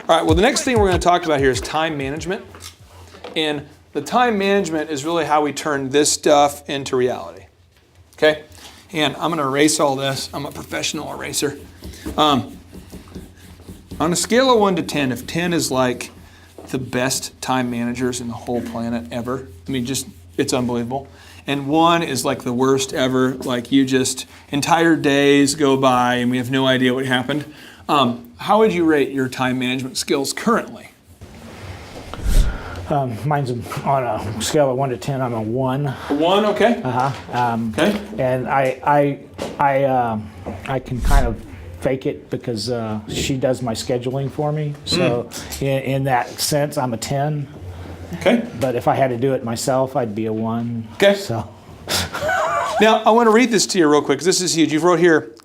All right, well, the next thing we're going to talk about here is time management. And the time management is really how we turn this stuff into reality. Okay? And I'm going to erase all this. I'm a professional eraser. On a scale of 1 to 10, if 10 is like the best time managers in the whole planet ever, I mean, just, it's unbelievable. And 1 is like the worst ever, like you just, entire days go by and we have no idea what happened. How would you rate your time management skills currently? Mine's on a scale of 1 to 10. I'm a 1. A 1, okay. Okay. And I can kind of fake it because she does my scheduling for me. So in that sense, I'm a 10. Okay. But if I had to do it myself, I'd be a 1. Okay. So. Now, I want to read this to you real quick because this is huge. You've wrote here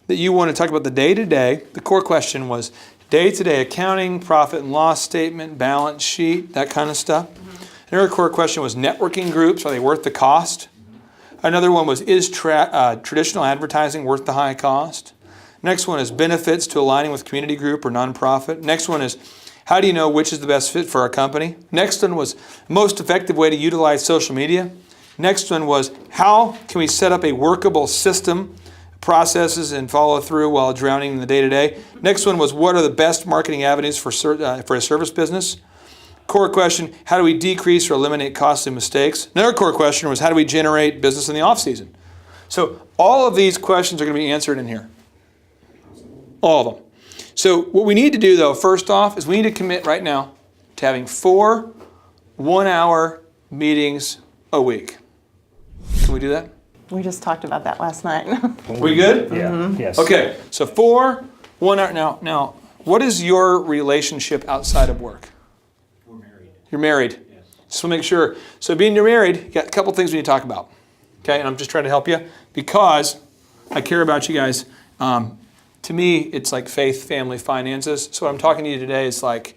that you want to talk about the day-to-day. The core question was day-to-day accounting, profit and loss statement, balance sheet, that kind of stuff. Another core question was networking groups. Are they worth the cost? Another one was, is traditional advertising worth the high cost? Next one is benefits to aligning with community group or nonprofit. Next one is, how do you know which is the best fit for our company? Next one was, most effective way to utilize social media. Next one was, how can we set up a workable system, processes, and follow through while drowning in the day-to-day? Next one was, what are the best marketing avenues for a service business? Core question, how do we decrease or eliminate costly mistakes? Another core question was, how do we generate business in the off-season? So all of these questions are going to be answered in here. All of them. So what we need to do, though, first off, is we need to commit right now to having 4 one-hour meetings a week. Can we do that? We just talked about that last night. We good? Yeah. Mm-hmm. Yes. Okay, so 4 1 hour. Now, what is your relationship outside of work? We're married. You're married. Yes. Just want to make sure. So being you're married, you got a couple things we need to talk about. Okay, and I'm just trying to help you because I care about you guys. To me, it's like faith, family, finances. So what I'm talking to you today is like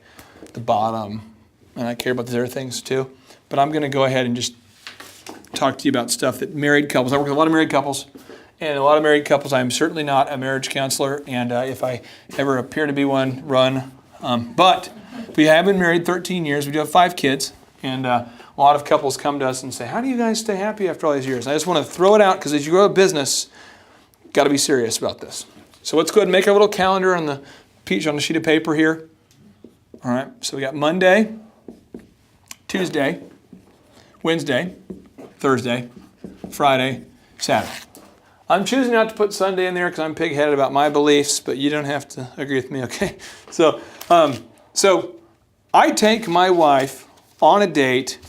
the bottom, and I care about the other things too. But I'm going to go ahead and just talk to you about stuff that married couples. I work with a lot of married couples, and a lot of married couples. I am certainly not a marriage counselor, and if I ever appear to be one, run. But we have been married 13 years. We do have 5 kids, and a lot of couples come to us and say, "How do you guys stay happy after all these years?" And I just want to throw it out because as you grow a business, you've got to be serious about this. So let's go ahead and make our little calendar on the sheet of paper here. All right. So we got Monday, Tuesday, Wednesday, Thursday, Friday, Saturday. I'm choosing not to put Sunday in there because I'm pig-headed about my beliefs, but you don't have to agree with me, okay? So I take my wife on a date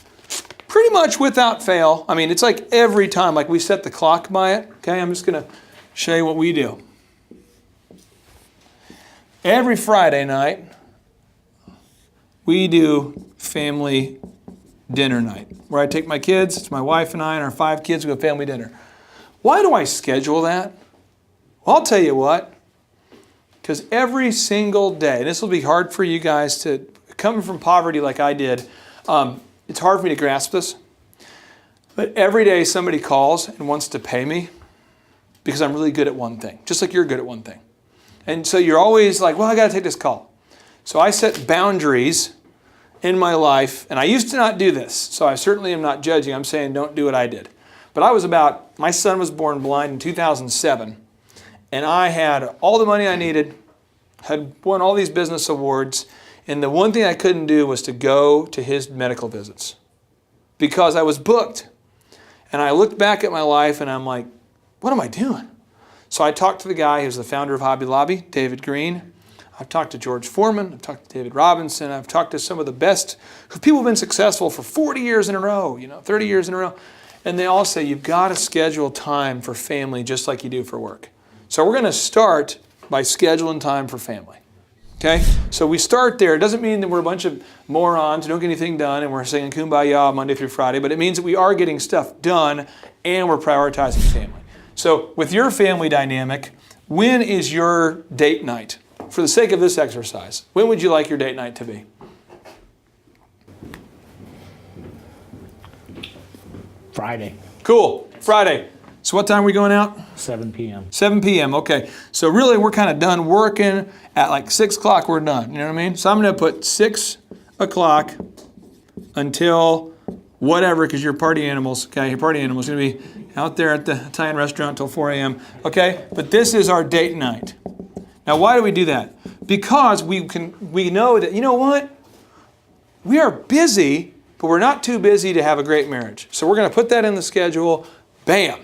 pretty much without fail. I mean, it's like every time, like we set the clock by it, okay? I'm just going to show you what we do. Every Friday night, we do family dinner night, where I take my kids, it's my wife and I and our 5 kids, we go family dinner. Why do I schedule that? Well, I'll tell you what, because every single day, and this will be hard for you guys to, coming from poverty like I did, it's hard for me to grasp this, but every day somebody calls and wants to pay me because I'm really good at one thing, just like you're good at one thing. And so you're always like, well, I got to take this call. So I set boundaries in my life, and I used to not do this, so I certainly am not judging. I'm saying don't do what I did. But my son was born blind in 2007, and I had all the money I needed, had won all these business awards, and the one thing I couldn't do was to go to his medical visits because I was booked. And I looked back at my life, and I'm like, what am I doing? So I talked to the guy who's the founder of Hobby Lobby, David Green. I've talked to George Foreman. I've talked to David Robinson. I've talked to some of the best people who've been successful for 40 years in a row, 30 years in a row. And they all say, you've got to schedule time for family just like you do for work. So we're going to start by scheduling time for family. Okay? So we start there. It doesn't mean that we're a bunch of morons who don't get anything done and we're singing Kumbaya Monday through Friday, but it means that we are getting stuff done and we're prioritizing family. So with your family dynamic, when is your date night? For the sake of this exercise, when would you like your date night to be? Friday. Cool. Friday. So what time are we going out? 7 p.m. 7 p.m. Okay. So really, we're kind of done working at like 6 o'clock. We're done. You know what I mean? So I'm going to put 6 o'clock until whatever, because you're party animals. Okay, your party animals going to be out there at the Italian restaurant until 4 a.m. Okay, but this is our date night. Now, why do we do that? Because we know that, you know what? We are busy, but we're not too busy to have a great marriage. So we're going to put that in the schedule. Bam.